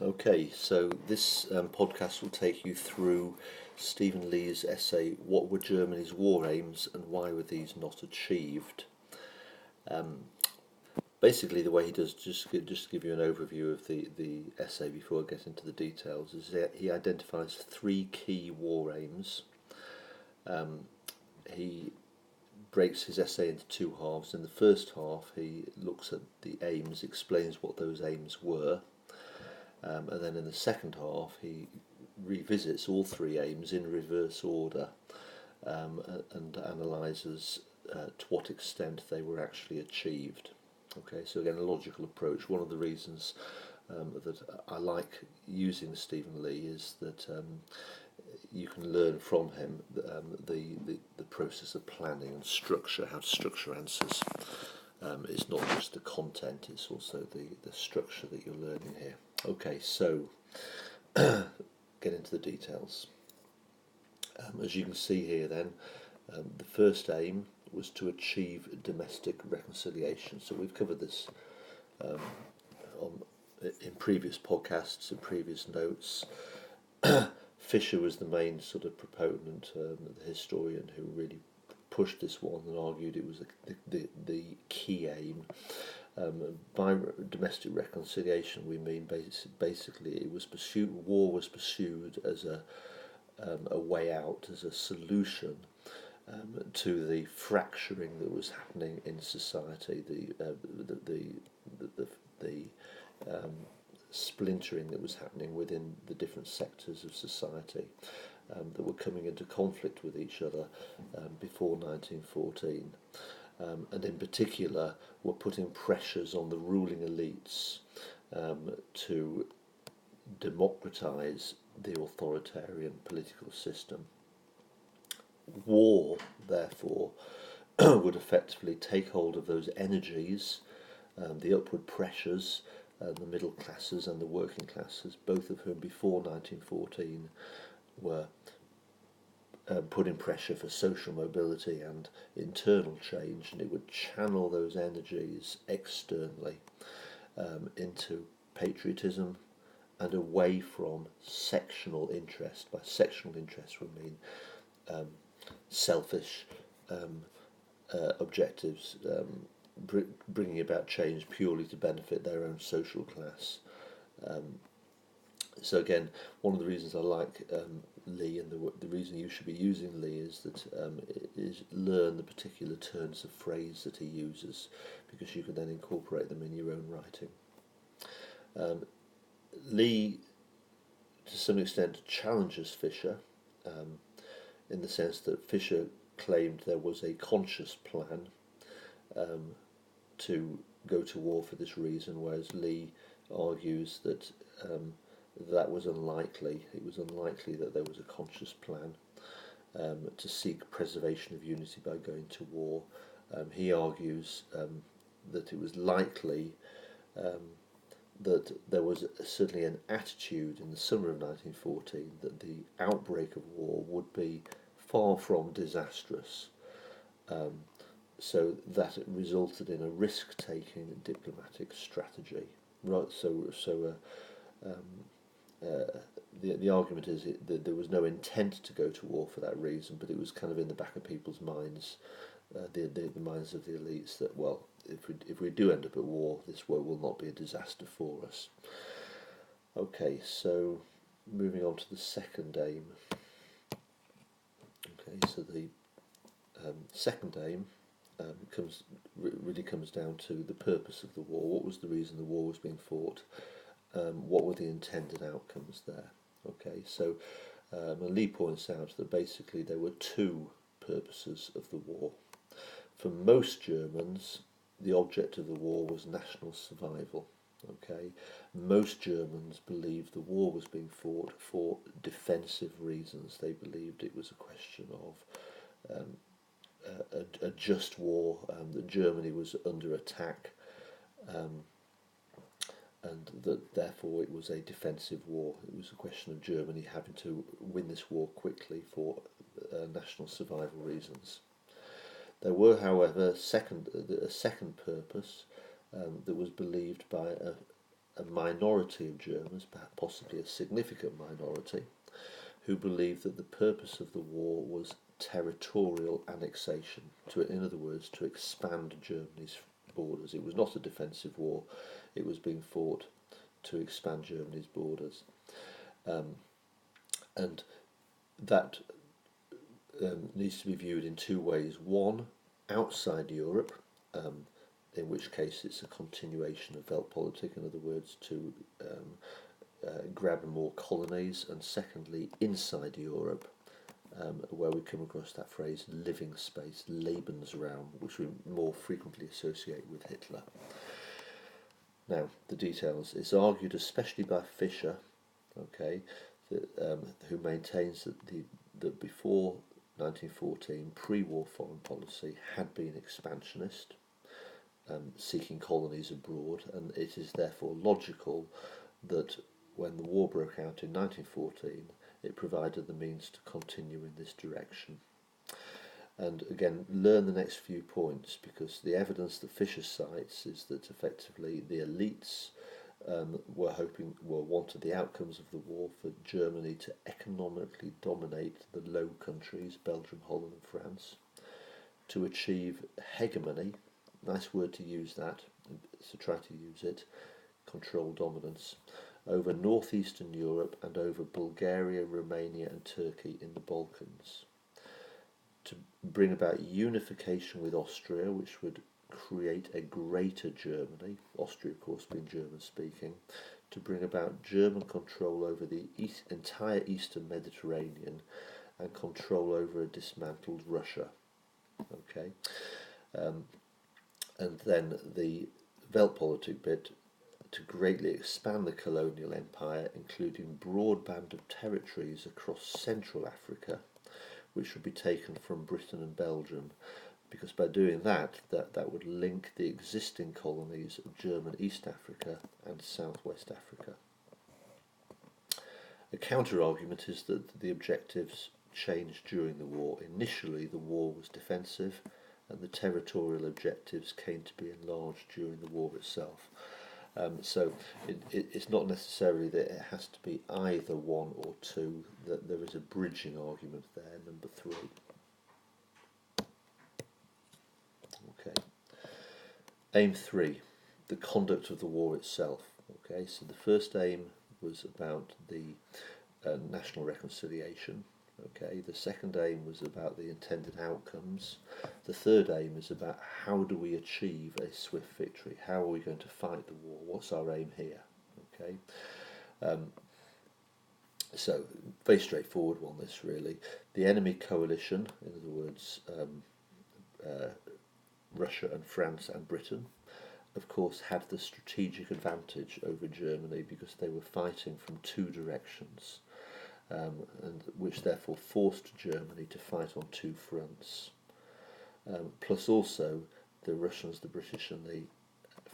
Okay, so this podcast will take you through Stephen Lee's essay, What Were Germany's War Aims and Why Were These Not Achieved? Basically, the way he does, just to give you an overview of the essay before I get into the details, is that he identifies three key war aims. He breaks his essay into two halves. In the first half, he looks at the aims, explains what those aims were. And then in the second half, he revisits all three aims in reverse order and analyses to what extent they were actually achieved. Okay, so again, a logical approach. One of the reasons that I like using Stephen Lee is that you can learn from him the process of planning and structure, how to structure answers. It's not just the content, it's also the structure that you're learning here. Okay, so get into the details. As you can see here then, the first aim was to achieve domestic reconciliation. So we've covered this in previous podcasts and previous notes. Fisher was the main sort of proponent, the historian who really pushed this one and argued it was the key aim. By domestic reconciliation, we mean basically it was pursued. War was pursued as a way out, as a solution to the fracturing that was happening in society, the splintering that was happening within the different sectors of society that were coming into conflict with each other before 1914. And in particular were putting pressures on the ruling elites to democratise the authoritarian political system. War, therefore, would effectively take hold of those energies, the upward pressures, the middle classes and the working classes, both of whom before 1914 were putting pressure for social mobility and internal change, and it would channel those energies externally into patriotism and away from sectional interest. By sectional interest we mean selfish objectives, bringing about change purely to benefit their own social class. So again, one of the reasons I like Lee, and the reason you should be using Lee, is that is learn the particular turns of phrase that he uses, because you can then incorporate them in your own writing. Lee, to some extent, challenges Fisher in the sense that Fisher claimed there was a conscious plan to go to war for this reason, whereas Lee argues that that was unlikely. It was unlikely that there was a conscious plan to seek preservation of unity by going to war. He argues that it was likely that there was certainly an attitude in the summer of 1914 that the outbreak of war would be far from disastrous, so that it resulted in a risk-taking diplomatic strategy. Right. The argument is that there was no intent to go to war for that reason, but it was kind of in the back of people's minds, the minds of the elites, that, well, if we do end up at war, this war will not be a disaster for us. Okay, so moving on to the second aim. Okay, so the second aim really comes down to the purpose of the war. What was the reason the war was being fought? What were the intended outcomes there? Okay, so Lee points out that basically there were two purposes of the war. For most Germans, the object of the war was national survival. Okay, most Germans believed the war was being fought for defensive reasons. They believed it was a question of a just war, that Germany was under attack, and that therefore it was a defensive war. It was a question of Germany having to win this war quickly for national survival reasons. There were, however, a second purpose that was believed by a minority of Germans, perhaps possibly a significant minority, who believed that the purpose of the war was territorial annexation, in other words, to expand Germany's borders. It was not a defensive war, it was being fought to expand Germany's borders. And that needs to be viewed in two ways. One, outside Europe, in which case it's a continuation of Weltpolitik, in other words, to grab more colonies, and secondly, inside Europe, where we come across that phrase living space, Lebensraum, which we more frequently associate with Hitler. Now, the details. It's argued, especially by Fischer, who maintains that before 1914, pre-war foreign policy had been expansionist, seeking colonies abroad, and it is therefore logical that when the war broke out in 1914, it provided the means to continue in this direction. And again, learn the next few points, because the evidence that Fischer cites is that effectively the elites wanted the outcomes of the war for Germany to economically dominate the Low Countries, Belgium, Holland and France, to achieve hegemony, nice word to use that, so try to use it, control dominance, over northeastern Europe and over Bulgaria, Romania and Turkey in the Balkans, to bring about unification with Austria, which would create a greater Germany, Austria of course being German speaking, to bring about German control over the entire eastern Mediterranean and control over a dismantled Russia. And then the Weltpolitik bit, to greatly expand the colonial empire, including broad band of territories across Central Africa, which would be taken from Britain and Belgium, because by doing that would link the existing colonies of German East Africa and Southwest Africa. A counter-argument is that the objectives changed during the war. Initially, the war was defensive, and the territorial objectives came to be enlarged during the war itself. So it's not necessarily that it has to be either one or two, that there is a bridging argument there, number 3. Okay. Aim 3, the conduct of the war itself. Okay, so the first aim was about the national reconciliation. Okay, the second aim was about the intended outcomes. The third aim is about how do we achieve a swift victory? How are we going to fight the war? What's our aim here? Okay, so very straightforward one, this really. The enemy coalition, in other words, Russia and France and Britain, of course, had the strategic advantage over Germany because they were fighting from two directions. And which therefore forced Germany to fight on two fronts. Plus also the Russians, the British and the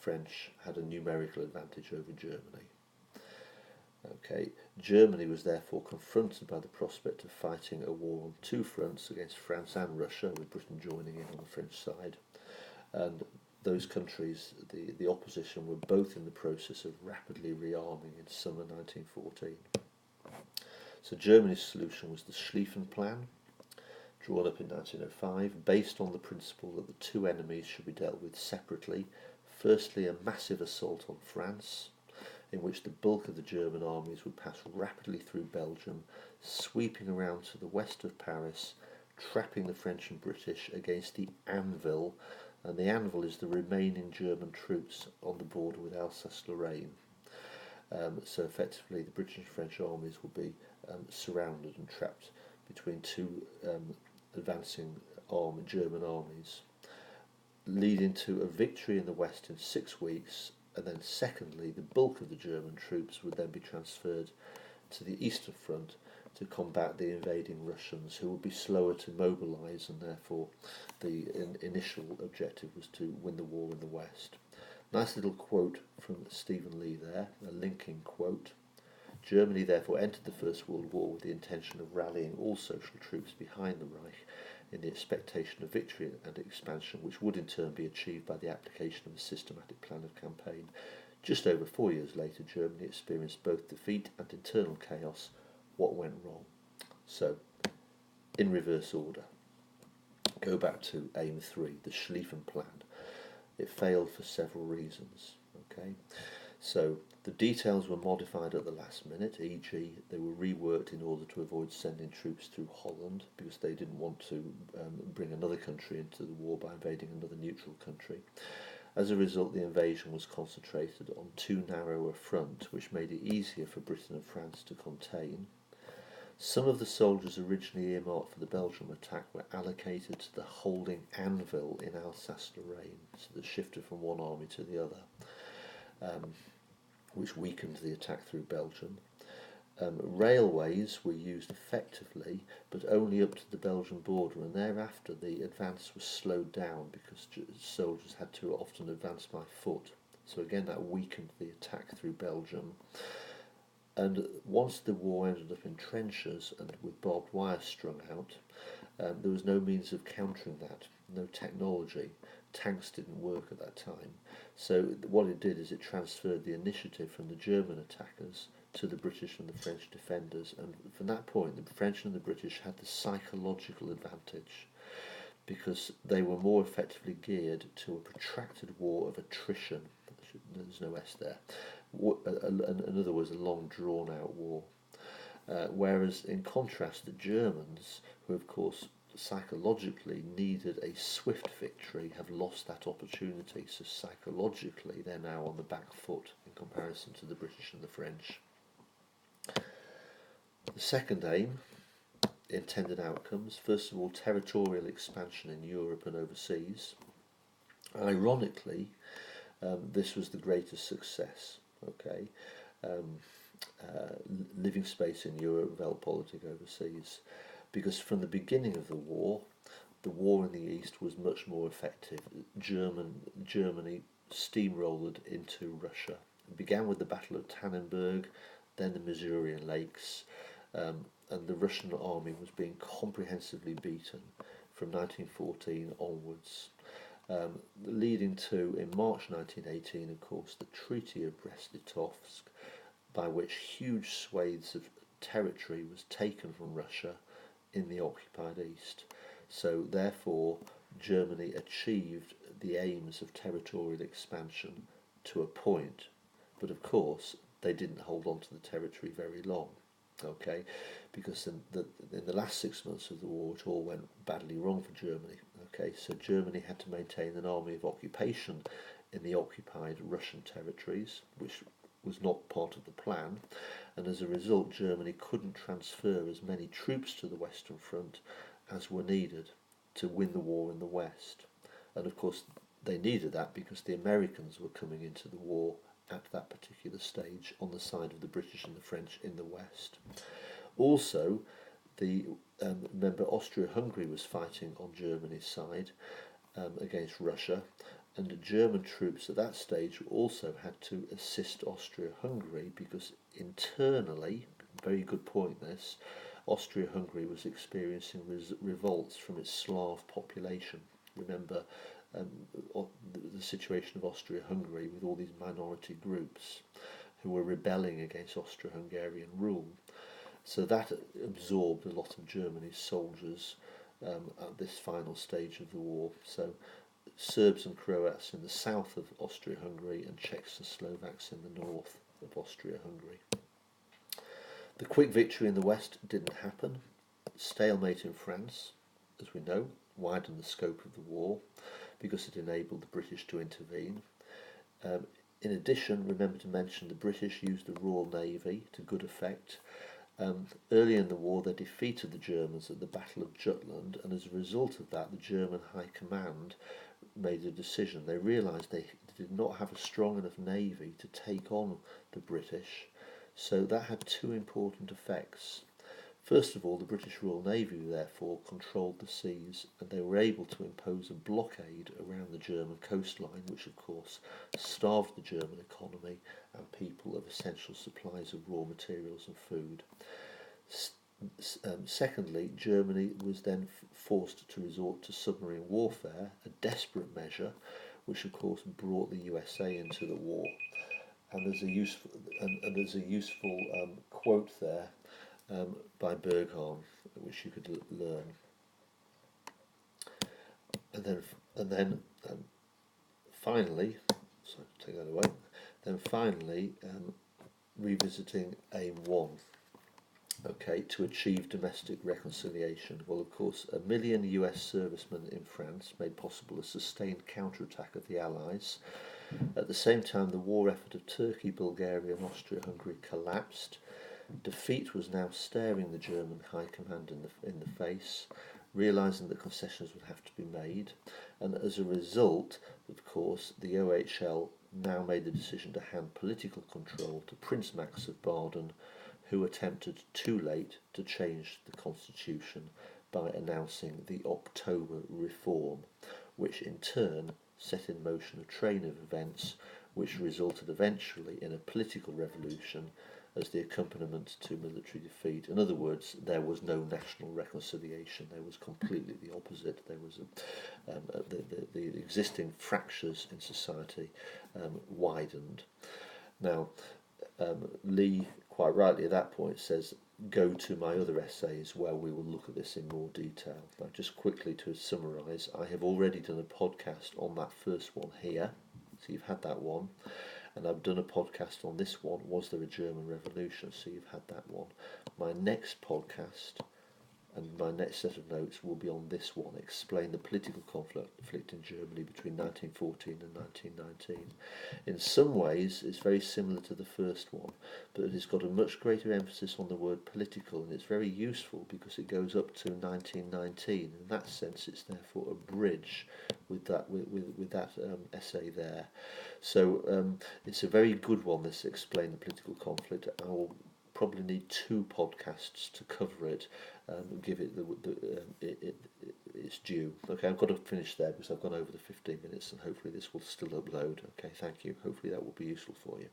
French had a numerical advantage over Germany. Okay, Germany was therefore confronted by the prospect of fighting a war on two fronts against France and Russia, with Britain joining in on the French side. And those countries, the opposition, were both in the process of rapidly rearming in summer 1914. So Germany's solution was the Schlieffen Plan, drawn up in 1905, based on the principle that the two enemies should be dealt with separately. Firstly, a massive assault on France, in which the bulk of the German armies would pass rapidly through Belgium, sweeping around to the west of Paris, trapping the French and British against the Anvil, and the Anvil is the remaining German troops on the border with Alsace-Lorraine. So effectively the British and French armies will be surrounded and trapped between two advancing German armies, leading to a victory in the west in 6 weeks, and then secondly the bulk of the German troops would then be transferred to the eastern front to combat the invading Russians, who would be slower to mobilise, and therefore the initial objective was to win the war in the west. Nice little quote from Stephen Lee there, a linking quote. Germany therefore entered the First World War with the intention of rallying all social troops behind the Reich in the expectation of victory and expansion, which would in turn be achieved by the application of a systematic plan of campaign Just over 4 years later, Germany experienced both defeat and internal chaos. What went wrong? So, in reverse order, go back to Aim 3, the Schlieffen Plan. It failed for several reasons. Okay, so the details were modified at the last minute, e.g. they were reworked in order to avoid sending troops through Holland because they didn't want to bring another country into the war by invading another neutral country. As a result, the invasion was concentrated on too narrow a front, which made it easier for Britain and France to contain. Some of the soldiers originally earmarked for the Belgium attack were allocated to the holding anvil in Alsace-Lorraine, so they shifted from one army to the other, which weakened the attack through Belgium. Railways were used effectively, but only up to the Belgian border, and thereafter the advance was slowed down because soldiers had to often advance by foot. So again, that weakened the attack through Belgium. And once the war ended up in trenches and with barbed wire strung out, there was no means of countering that, no technology. Tanks didn't work at that time. So what it did is it transferred the initiative from the German attackers to the British and the French defenders. And from that point, the French and the British had the psychological advantage because they were more effectively geared to a protracted war of attrition. There's no S there. In other words, a long drawn-out war. Whereas, in contrast, the Germans, who of course psychologically needed a swift victory, have lost that opportunity. So psychologically, they're now on the back foot in comparison to the British and the French. The second aim, intended outcomes. First of all, territorial expansion in Europe and overseas. Ironically, this was the greatest success. Okay, living space in Europe, Weltpolitik overseas, because from the beginning of the war in the East was much more effective. Germany steamrolled into Russia. It began with the Battle of Tannenberg, then the Masurian Lakes, and the Russian army was being comprehensively beaten from 1914 onwards. Leading to, in March 1918, of course, the Treaty of Brest-Litovsk, by which huge swathes of territory was taken from Russia in the occupied East. So, therefore, Germany achieved the aims of territorial expansion to a point, but of course, they didn't hold on to the territory very long. Okay, because in the last 6 months of the war, it all went badly wrong for Germany. Okay, so Germany had to maintain an army of occupation in the occupied Russian territories, which was not part of the plan, and as a result, Germany couldn't transfer as many troops to the Western Front as were needed to win the war in the West. And of course, they needed that because the Americans were coming into the war at that particular stage on the side of the British and the French in the West. Also, remember Austria-Hungary was fighting on Germany's side against Russia, and the German troops at that stage also had to assist Austria-Hungary because internally, very good point this, Austria-Hungary was experiencing revolts from its Slav population. Remember the situation of Austria-Hungary with all these minority groups who were rebelling against Austro-Hungarian rule. So that absorbed a lot of Germany's soldiers at this final stage of the war. So Serbs and Croats in the south of Austria-Hungary and Czechoslovaks in the north of Austria-Hungary. The quick victory in the west didn't happen. Stalemate in France, as we know, widened the scope of the war because it enabled the British to intervene. In addition, remember to mention the British used the Royal Navy to good effect. Early in the war, they defeated the Germans at the Battle of Jutland, and as a result of that, the German High Command made a decision. They realised they did not have a strong enough navy to take on the British, so that had two important effects. First of all, the British Royal Navy therefore controlled the seas, and they were able to impose a blockade around the German coastline, which of course starved the German economy and people of essential supplies of raw materials and food. Secondly, Germany was then forced to resort to submarine warfare, a desperate measure, which of course brought the USA into the war. and there's a useful quote there by Berghan, which you could learn, and then finally, sorry, take that away. Then finally, revisiting aim one. Okay, to achieve domestic reconciliation. Well, of course, 1 million US servicemen in France made possible a sustained counterattack of the Allies. At the same time, the war effort of Turkey, Bulgaria, and Austria-Hungary collapsed. Defeat was now staring the German High Command in the face, realising that concessions would have to be made, and as a result, of course, the OHL now made the decision to hand political control to Prince Max of Baden, who attempted too late to change the constitution by announcing the October Reform, which in turn set in motion a train of events which resulted eventually in a political revolution as the accompaniment to military defeat. In other words, there was no national reconciliation. There was completely the opposite. There was the existing fractures in society widened. Now, Lee, quite rightly at that point, says, go to my other essays where we will look at this in more detail. Now, just quickly to summarise, I have already done a podcast on that first one here, so you've had that one, and I've done a podcast on this one, Was There a German Revolution? So you've had that one. My next podcast and my next set of notes will be on this one, explain the political conflict in Germany between 1914 and 1919. In some ways, it's very similar to the first one, but it's got a much greater emphasis on the word political, and it's very useful because it goes up to 1919. In that sense, it's therefore a bridge with that essay there. So it's a very good one, this Explain the Political Conflict. I will probably need 2 podcasts to cover it, give it its due. Okay, I've got to finish there because I've gone over the 15 minutes, and hopefully this will still upload. Okay, thank you. Hopefully that will be useful for you.